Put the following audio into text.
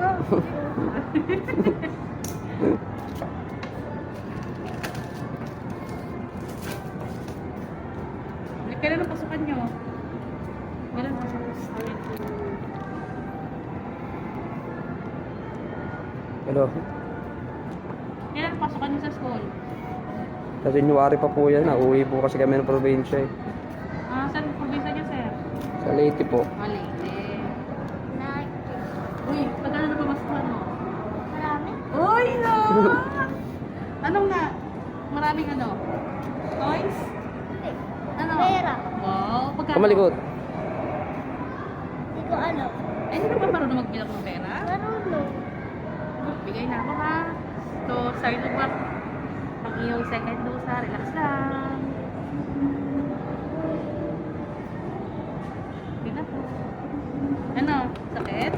po. Kailan ang pasukan nyo? Kailan ang pasukan? Hello. Kailan ang pasukan nyo sa school? Sa January pa po yan. Uuwi po kasi kami ng probinsya eh. Ah, saan probinsya nyo, sir? Sa Leyte po. Malite. Uy, magkano na pamasukan mo? Marami? Uy, no! Anong nga? Maraming ano? Toys? Ano? Pera. Wow, pagkano? Kamalikot. Hindi ko ano. Eh, hindi ka pa marunong magbilang ng pera? Marunong. Bigay na ako ha. So, start mo ba? Ang iyong second dose ha. Relax lang. Hindi na po. Ano? Sakit?